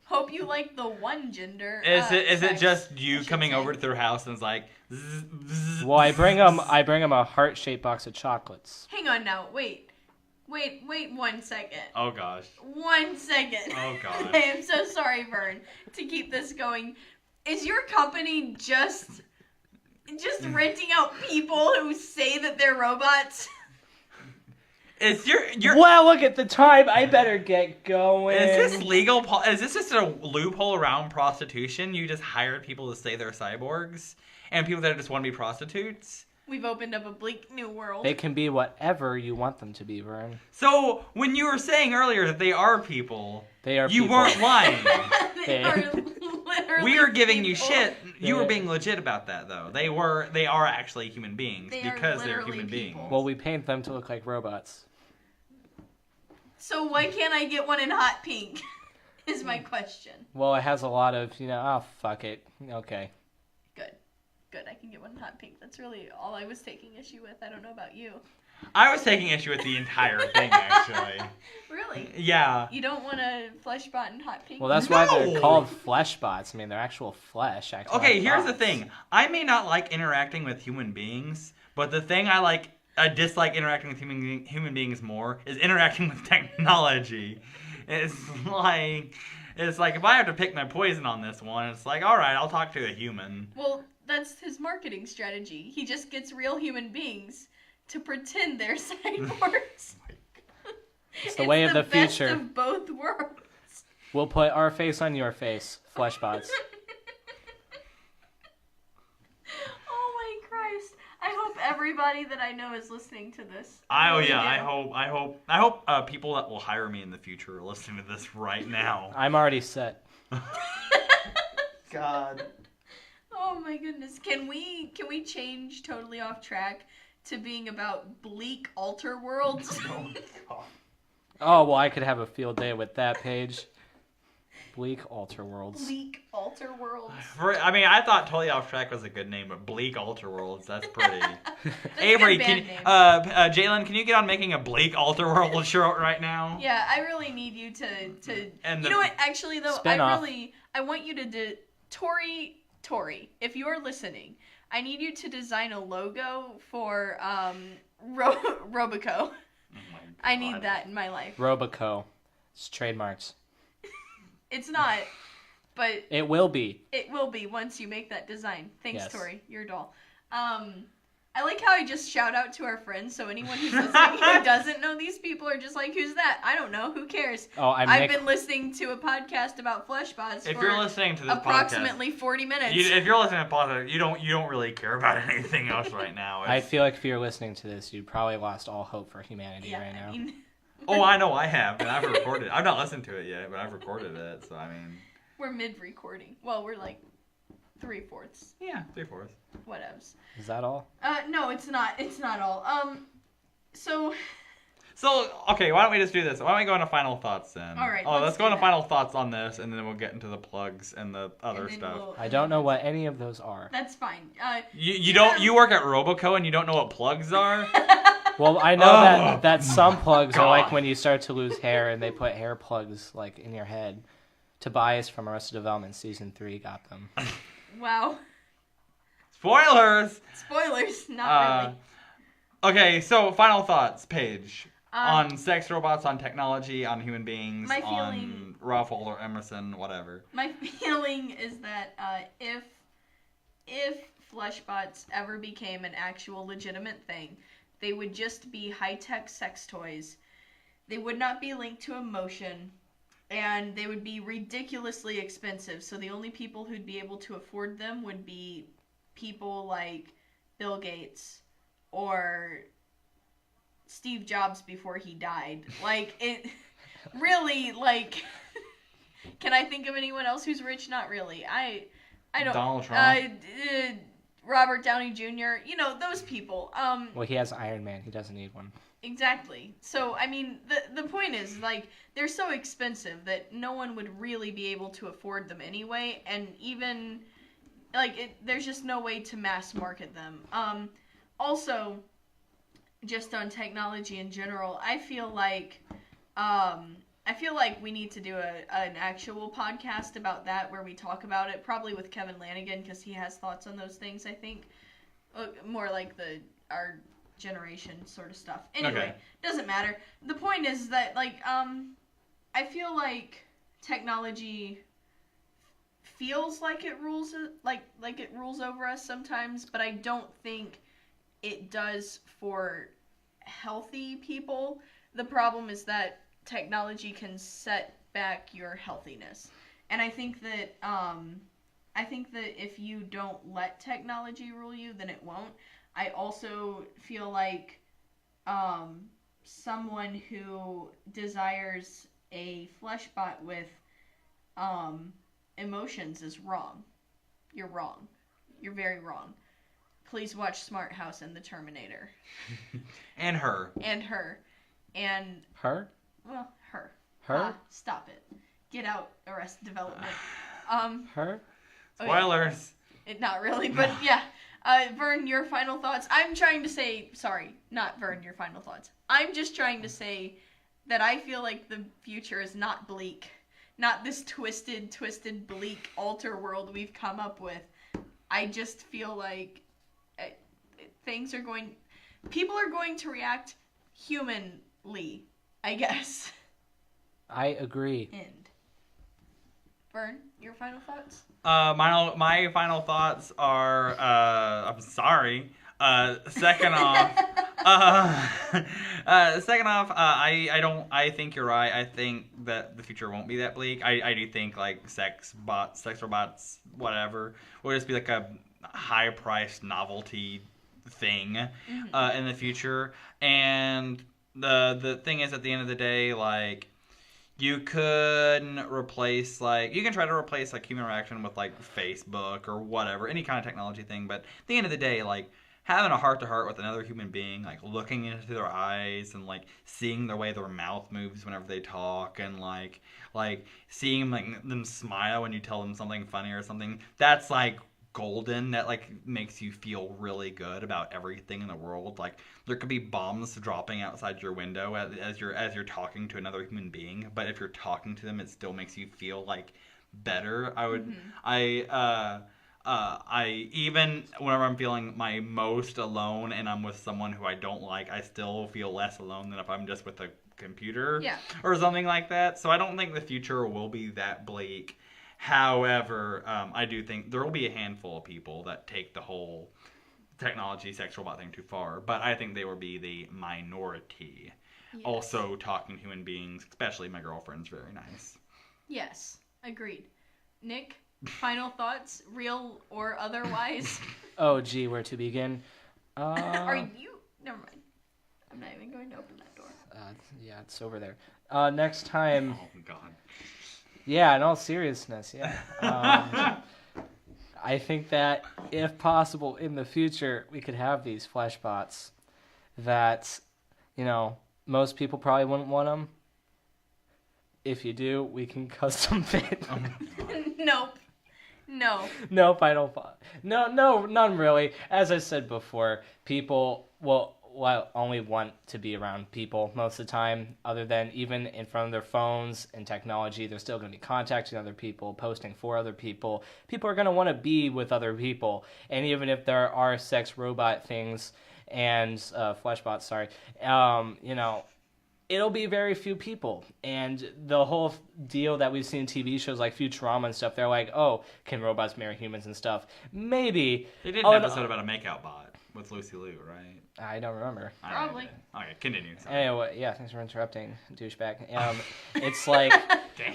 Hope you like the one gender. Is it sex, just you I should coming say. over to their house and it's like? Well, I bring them a heart-shaped box of chocolates. Hang on now. Wait 1 second. Oh gosh. 1 second. Oh god. I am so sorry, Vern, to keep this going. Is your company just renting out people who say that they're robots? Is your Well, look at the time. I better get going. Is this legal? Is this just a loophole around prostitution? You just hired people to say they're cyborgs and people that just want to be prostitutes? We've opened up a bleak new world. They can be whatever you want them to be, Vern. So when you were saying earlier that they are people, They are you people. weren't lying. They are literally We are giving you people. shit. You were Yeah. being legit about that though. They are actually human beings They are because they're literally human people. beings. Well, we paint them to look like robots. So why can't I get one in hot pink? Is my question. Well, it has a lot of, oh, fuck it. Okay. Good, I can get one in hot pink. That's really all I was taking issue with. I don't know about you. I was taking issue with the entire thing actually. Really? Yeah. You don't want a Fleshbot in hot pink? Well, that's why No! they're called fleshbots. I mean, they're actual flesh. Acting Okay, like here's the bots. thing. I may not like interacting with human beings, but the thing I dislike interacting with human beings more is interacting with technology. It's like if I have to pick my poison on this one, it's like, all right, I'll talk to a human. Well, that's his marketing strategy. He just gets real human beings to pretend they're cyborgs. It's the way of the best future. of both worlds. We'll put our face on your face. Fleshbots. Oh my Christ! I hope everybody that I know is listening to this. I really do. hope people that will hire me in the future are listening to this right now. I'm already set. God. Oh my goodness! Can we change totally off track to being about bleak alter worlds? Oh, well, I could have a field day with that, Paige. Bleak Alter Worlds. Bleak Alter Worlds. I mean, I thought Totally Off Track was a good name, but Bleak Alter Worlds, that's pretty. That's Avery, a good band name. Jalen, can you get on making a Bleak Alter World shirt right now? Yeah, I really need you to. And you know what? Actually, though, Spin-off. I want you to do Tori. If you are listening, I need you to design a logo for Roboco. Oh my I need God. that in my life. Roboco. It's trademarks. It's not, but It will be. it will be once you make that design. Thanks, Yes. Tori. You're a doll. I like how I just shout out to our friends, so anyone who's listening who doesn't know these people are just like, who's that? I don't know. Who cares? Oh, I've been listening to a podcast about Fleshbots If for you're listening to this approximately 40 minutes. if you're listening to podcast, you don't really care about anything else right now. I feel like if you're listening to this, you probably lost all hope for humanity yeah, right now. I mean, Oh, I know I have, and I've recorded. I've not listened to it yet, but I've recorded it. So I mean, we're mid-recording. Well, we're like 3/4. yeah, 3/4. Whatevs. Is that all? No, it's not. It's not all. So Okay, why don't we just do this? Why don't we go into final thoughts then? All right, let's let's go do into that. final thoughts on this, and then we'll get into the plugs and the other and then stuff. we'll- I don't know what any of those are. That's fine. You work at Roboco and you don't know what plugs are? Well, I know Oh, that some plugs are God. like when you start to lose hair and they put hair plugs like in your head. Tobias from Arrested Development Season 3 got them. Wow. Spoilers. Spoilers. Not really. Okay, so final thoughts, Paige. Um, On sex robots, on technology, on human beings, My on feeling- Ralph Waldo Emerson, whatever. My feeling is that if Fleshbots ever became an actual legitimate thing, they would just be high-tech sex toys. They would not be linked to emotion, and they would be ridiculously expensive. So the only people who'd be able to afford them would be people like Bill Gates or Steve Jobs before he died. Like, it really, like, can I think of anyone else who's rich? Not really. I don't. Donald Trump. Robert Downey Jr., you know, those people. Well, he has Iron Man. He doesn't need one. Exactly. So, I mean, the point is, like, they're so expensive that no one would really be able to afford them anyway, and even, like, there's just no way to mass market them. Also, just on technology in general, I feel like we need to do an actual podcast about that where we talk about it, probably with Kevin Lanigan, because he has thoughts on those things, I think. More like our generation sort of stuff. Anyway, Okay. doesn't matter. The point is that, like, I feel like technology feels like it rules it rules over us sometimes, but I don't think it does for healthy people. The problem is that technology can set back your healthiness. And I think that if you don't let technology rule you, then it won't. I also feel like someone who desires a fleshbot with emotions is wrong. You're wrong. You're very wrong. Please watch Smart House and The Terminator. And her. And her. And, Her? well, her. Her? Stop it. Get out, Arrested Development. Her? Spoilers. Not really, but yeah. Vern, your final thoughts? I'm trying to say, sorry, not Vern, your final thoughts. I'm just trying to say that I feel like the future is not bleak. Not this twisted, bleak alter world we've come up with. I just feel like people are going to react humanly, I guess. I agree. End. Vern, your final thoughts? My final thoughts are, I'm sorry. Second off, I think you're right. I think that the future won't be that bleak. I do think like sex robots, whatever, will just be like a high-priced novelty thing in the future. And the thing is, at the end of the day, like, you can try to replace like human interaction with like Facebook or whatever, any kind of technology thing. But at the end of the day, like, having a heart-to-heart with another human being, like looking into their eyes and like seeing the way their mouth moves whenever they talk, and like seeing like them smile when you tell them something funny or something, that's like golden. That like makes you feel really good about everything in the world. Like there could be bombs dropping outside your window as you're talking to another human being, but if you're talking to them, it still makes you feel like better. I even whenever I'm feeling my most alone and I'm with someone who I don't like, I still feel less alone than if I'm just with a computer or something like that. So I don't think the future will be that bleak. However, I do think there will be a handful of people that take the whole technology sexual bot thing too far, but I think they will be the minority. Yes. Also, talking to human beings, especially my girlfriend's very nice. Yes, agreed. Nick, final thoughts, real or otherwise? Oh, gee, where to begin? Are you? Never mind. I'm not even going to open that door. Yeah, it's over there. Next time. Oh God. Yeah, in all seriousness, yeah. I think that if possible in the future, we could have these flesh bots that, most people probably wouldn't want them. If you do, we can custom fit. Nope. No. Nope, I don't. No, none really. As I said before, people will only want to be around people most of the time, other than even in front of their phones and technology. They're still going to be contacting other people, posting for other people. People are going to want to be with other people. And even if there are sex robot things and flesh bots, it'll be very few people. And the whole deal that we've seen in TV shows like Futurama and stuff, they're like, oh, can robots marry humans and stuff? Maybe. They did an episode about a makeout bot with Lucy Liu, right? I don't remember. Probably. Okay, continue. Sorry. Anyway, yeah, thanks for interrupting, douchebag. It's like...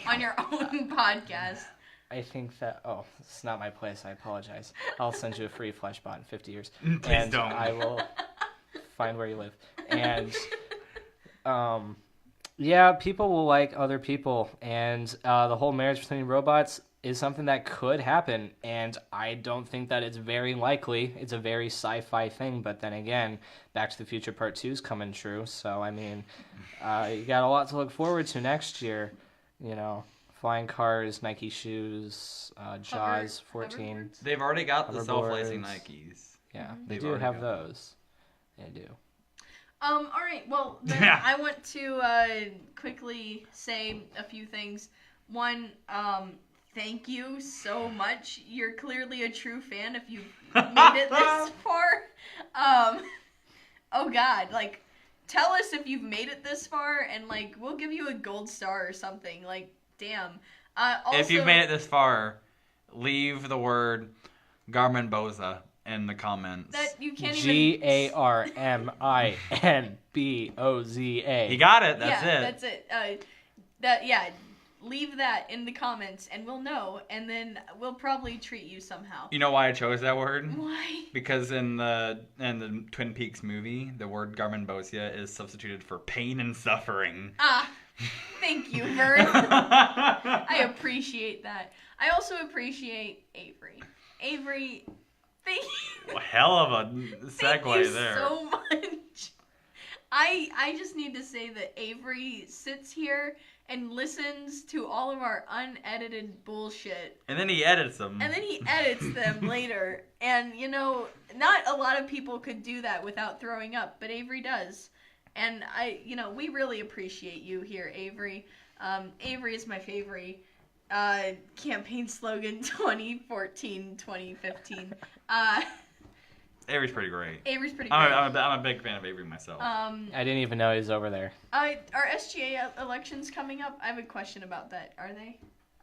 On your own podcast. I think that... Oh, it's not my place. I apologize. I'll send you a free flesh bot in 50 years. Please don't. I will find where you live. And... yeah, people will like other people, and the whole marriage between robots is something that could happen, and I don't think that it's very likely. It's a very sci-fi thing, but then again, Back to the Future Part 2 is coming true, so I mean, you got a lot to look forward to next year. Flying cars, Nike shoes, Jaws 14. Hoverboards? They've already got the self-lacing Nikes. Yeah, they do have those. They do. All right. Well, then I want to quickly say a few things. One, thank you so much. You're clearly a true fan if you've made it this far. Oh God, tell us if you've made it this far, and we'll give you a gold star or something. Damn. Also, if you've made it this far, leave the word Garmin Boza in the comments. That you can't GarminBoza. He got it. That's it. That's it. Leave that in the comments, and we'll know, and then we'll probably treat you somehow. You know why I chose that word? Why? Because in the Twin Peaks movie, the word Garmin Boza is substituted for pain and suffering. Thank you, Vern. I appreciate that. I also appreciate Avery. Avery, thank you. Hell of a segue thank you there. So much. I just need to say that Avery sits here and listens to all of our unedited bullshit. And then he edits them. And then he edits them later. And, not a lot of people could do that without throwing up, but Avery does. And we really appreciate you here, Avery. Avery is my favorite. Campaign slogan 2014-2015. Avery's pretty great. Avery's pretty great. I'm a big fan of Avery myself. I didn't even know he was over there. Are SGA elections coming up? I have a question about that. Are they?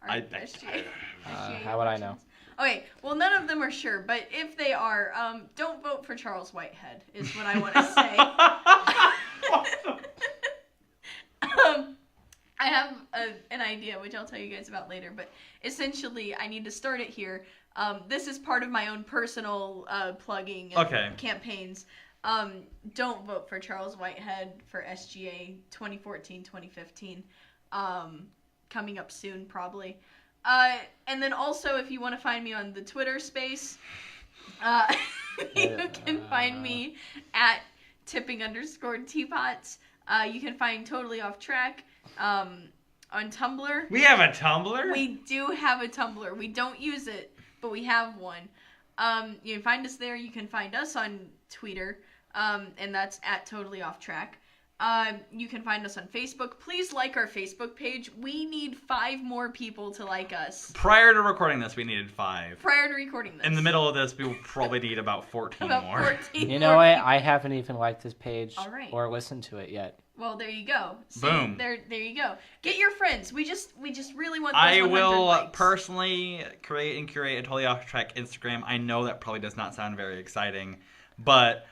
SGA how would I know? Okay, well, none of them are sure, but if they are, don't vote for Charles Whitehead, is what I want to say. I have an idea, which I'll tell you guys about later, but essentially, I need to start it here. This is part of my own personal plugging and campaigns. Don't vote for Charles Whitehead for SGA 2014-2015. Coming up soon, probably. And then also, if you want to find me on the Twitter space, You can find me at tipping_teapots. You can find Totally Off Track on Tumblr. We have a Tumblr? We do have a Tumblr. We don't use it, but we have one. You can find us there. You can find us on Twitter, and that's at Totally Off Track. You can find us on Facebook. Please like our Facebook page. We need 5 more people to like us. Prior to recording this, we needed 5. Prior to recording this. In the middle of this, we will probably need about 14 more. 14 You know what? I haven't even liked this page or listened to it yet. Well, there you go. See, Boom. There you go. Get your friends. We just really want those I 100 will likes. personally create and curate a Totally Off Track Instagram. I know that probably does not sound very exciting, but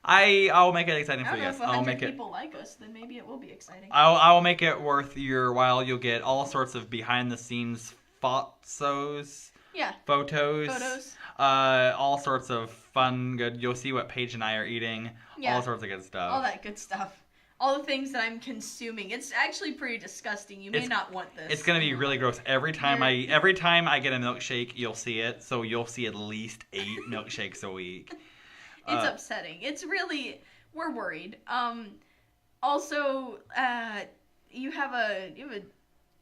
I'll make it exciting for you guys. If 100 people like us, then maybe it will be exciting. I'll make it worth your while. You'll get all sorts of behind the scenes photos. Yeah. Photos. All sorts of fun, good. You'll see what Paige and I are eating. Yeah. All sorts of good stuff. All that good stuff. All the things that I'm consuming. It's actually pretty disgusting. You may not want this. It's gonna be really gross. Every time I get a milkshake, you'll see it. So you'll see at least 8 milkshakes a week. It's upsetting. It's really, we're worried. Also, you have a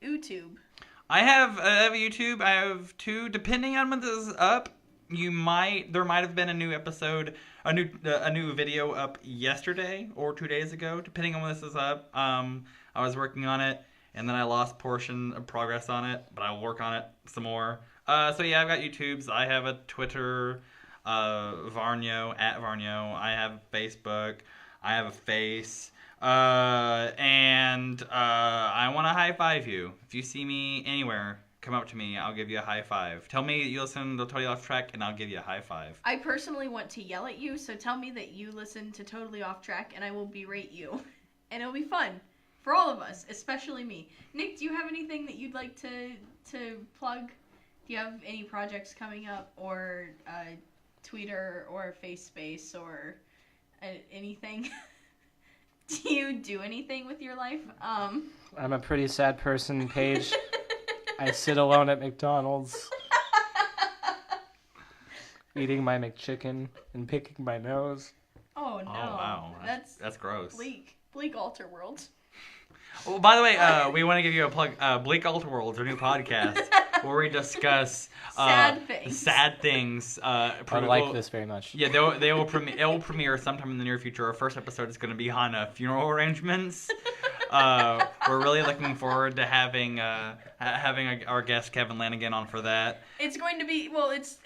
YouTube. I have a YouTube. I have 2. Depending on when this is up, there might have been a new episode, a new video up yesterday or 2 days ago, depending on when this is up. I was working on it, and then I lost portion of progress on it, but I'll work on it some more. So yeah, I've got YouTubes. I have a Twitter. Varnio, at Varnio. I have Facebook. I have a face. And I want to high five you. If you see me anywhere, come up to me. I'll give you a high five. Tell me you listen to Totally Off Track, and I'll give you a high five. I personally want to yell at you, so tell me that you listen to Totally Off Track, and I will berate you. And it'll be fun. For all of us, especially me. Nick, do you have anything that you'd like to plug? Do you have any projects coming up, or Twitter or Face Space or anything? Do you do anything with your life? I'm a pretty sad person, Paige. I sit alone at McDonald's, eating my McChicken and picking my nose. Oh no! Oh wow, that's gross. Bleak Alter Worlds. Well, by the way, we want to give you a plug. Bleak Alter Worlds, our new podcast, where we discuss sad things. Sad things. I like this very much. Yeah, they will premiere. It will premiere sometime in the near future. Our first episode is going to be on funeral arrangements. We're really looking forward to having our guest Kevin Lanigan on for that. It's going to be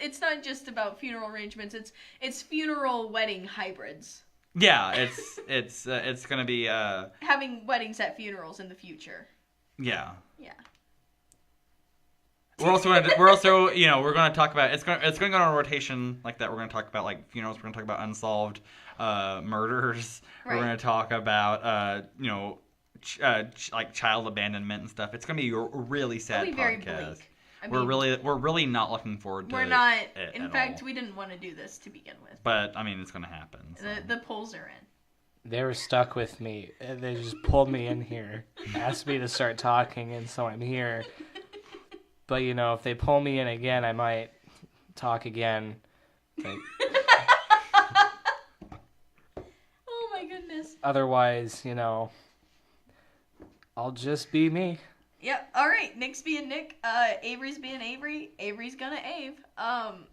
it's not just about funeral arrangements. It's funeral wedding hybrids. Yeah, it's gonna be having weddings at funerals in the future. Yeah. Yeah. We're also gonna talk about it's gonna go on a rotation like that. We're gonna talk about like funerals. We're gonna talk about unsolved murders. Right. We're gonna talk about like child abandonment and stuff. It's gonna be a really sad It'll be very podcast. bleak. We're really not looking forward to it. We're not. It In at fact, all. we didn't want to do this to begin with. But I mean, it's gonna happen. So. The polls are in. They were stuck with me. They just pulled me in here, asked me to start talking, and so I'm here. But if they pull me in again, I might talk again. But Oh my goodness. otherwise, I'll just be me. Yep. All right. Nick's being Nick. Avery's being Avery. Avery's gonna Ave.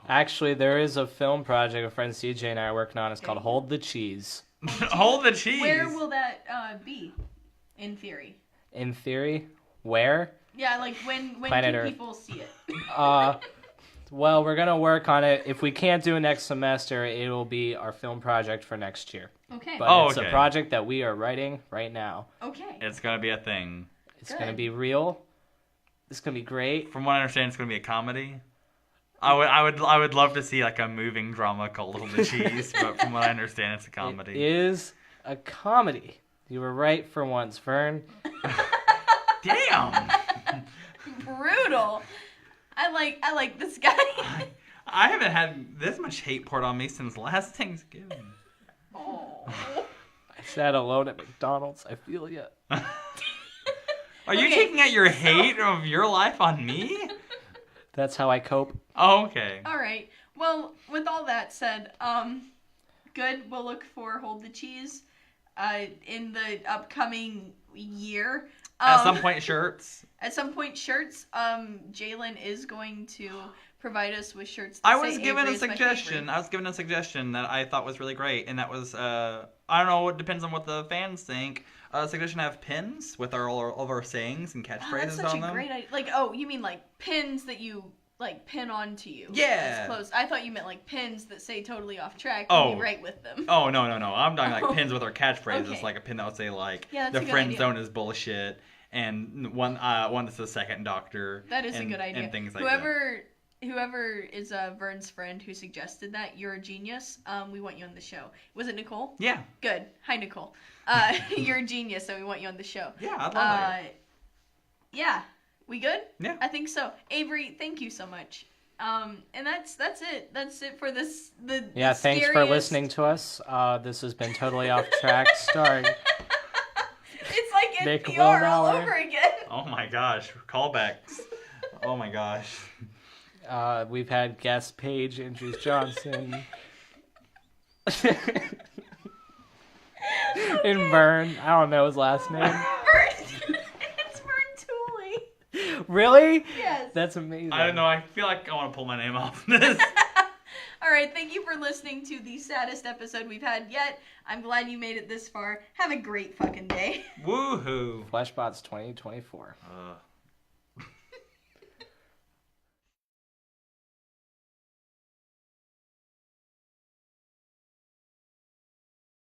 Actually, there is a film project a friend CJ and I are working on. It's called Hold the Cheese. Hold the cheese. Where will that be? In theory. In theory, where? Yeah, like when Planet can Earth. people see it? Well, we're gonna work on it. If we can't do it next semester, it will be our film project for next year. Okay. But it's a project that we are writing right now. Okay. It's gonna be a thing. It's gonna be real. It's gonna be great. From what I understand, it's gonna be a comedy. I would love to see like a moving drama called Hold the Cheese, but from what I understand, it's a comedy. It is a comedy. You were right for once, Vern. Damn. Brutal. I like this guy. I haven't had this much hate poured on me since last Thanksgiving. Oh. I sat alone at McDonald's. I feel ya. Are you taking out your hate of your life on me? That's how I cope. Oh, okay. All right. Well, with all that said, good. We'll look for Hold the Cheese in the upcoming year. At some point, shirts. At some point, shirts. Jalen is going to provide us with shirts. I was given a suggestion. That I thought was really great, and that was I don't know. It depends on what the fans think. Suggestion to have pins with all of our sayings and catchphrases on them. That's such a great idea. Like, oh, you mean like pins that you like pin onto you? Yeah. That's close. I thought you meant like pins that say totally off track. Oh. And you write with them. Oh no. I'm talking like pins with our catchphrases, Okay. like a pin that would say like that's the a good friend idea. zone is bullshit, and one that's the second Doctor. That is a good idea. And things like that. Whoever is Vern's friend who suggested that, you're a genius. We want you on the show. Was it Nicole? Yeah. Good. Hi, Nicole. You're a genius, so we want you on the show. Yeah, I'd love that. Yeah. We good? Yeah. I think so. Avery, thank you so much. And that's it. That's it for this. Yeah, thanks for listening to us. This has been Totally Off Track, starring It's like Nick NPR all Wilmauer. over again. Oh my gosh, callbacks. Oh my gosh. We've had guest Paige and Johnson. And Vern. I don't know his last name. It's Vern Tooley. Really? Yes. That's amazing. I don't know. I feel like I want to pull my name off this. All right, thank you for listening to the saddest episode we've had yet. I'm glad you made it this far. Have a great fucking day. Woohoo. Fleshbots 2024.